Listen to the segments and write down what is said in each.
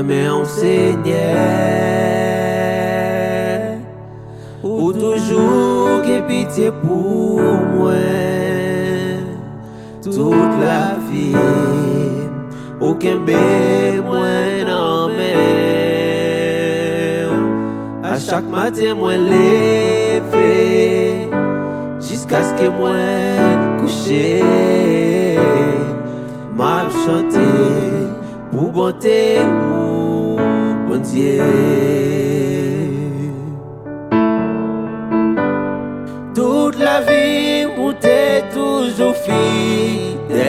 mais on Seigneur, ou toujours que pitié pour moi, toute la vie, aucun bémoin en mer. À chaque matin, moi levé, jusqu'à ce que moi couché, m'a chanté pour bonté ou bon Dieu. Toute la vie, où t'es toujours fidèle.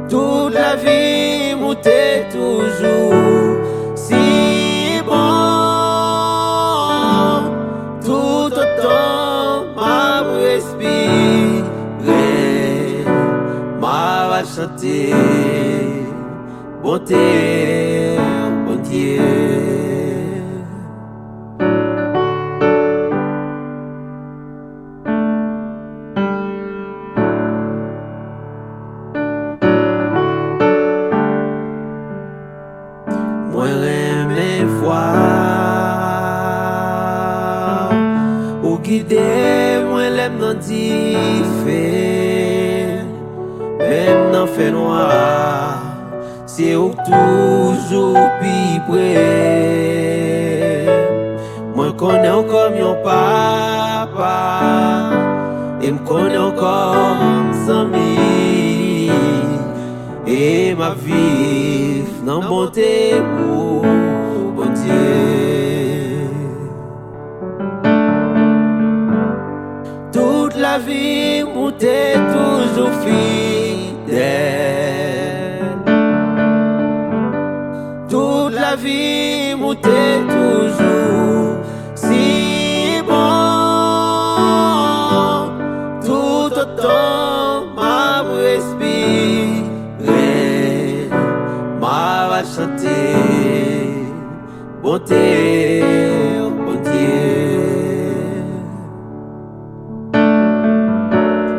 Toute la vie, où t'es toujours si bon. Tout autant m'a respiré, m'a chanté bonté, bon Dieu. Moi j'aime voir ou guider, moi l'aime dans diffé, même dans fait noir, c'est où toujours pibré. Moi connais encore mon papa, et me connais encore sans ami, et ma vie dans bonté pour bon Dieu. Toute la vie, où t'es toujours fidèle. Toute la vie, où t'es toujours si bon. Tout autant m'a respiré, m'a chanté bonté, bon Dieu.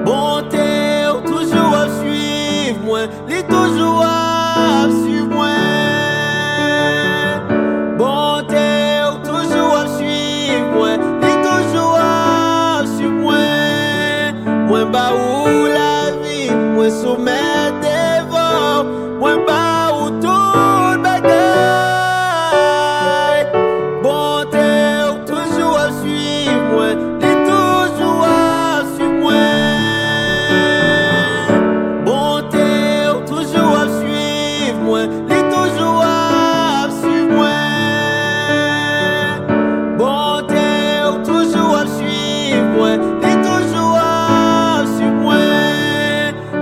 Bonté, toujours à suivre moi, les toujours à suivre moi. Bonté, toujours à suivre moi, les toujours à suivre moi. Moi bah où la vie, moi soumet devant, moi bah où tout bagaille. Bonté, toujours à suivre moi, les toujours à suivre moi. Bonté, toujours à suivre moi, les toujours à suivre moi. Bonté, toujours à suivre moi, les toujours à suivre moi.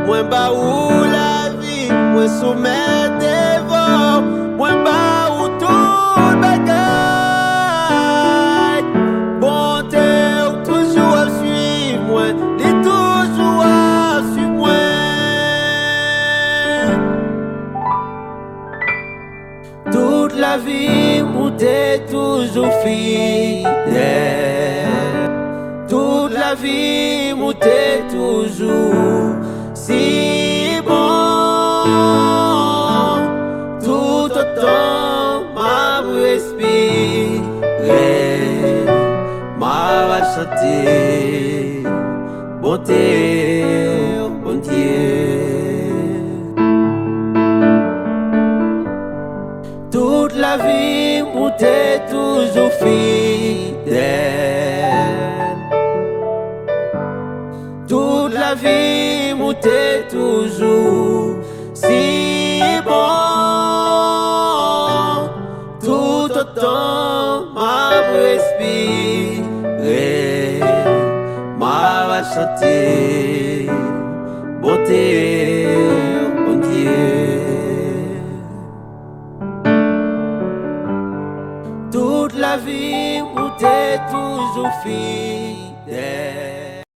Moi bah où la vie, moi soumet devant, moi bah où tout bagaille. Bonté, toujours à suivre moi, les toujours à suivre moi. Toute la vie, où t'es toujours fidèle. Toute la vie, où t'es toujours si bon. Tout autant m'a respiré, m'a chanté bonté, bon Dieu. Toute la vie, où t'es toujours fidèle. Toute la vie, où t'es toujours si bon. Tout autant m'a respiré, m'a chanté bonté, bon Dieu. Toute la vie, où t'es toujours fidèle.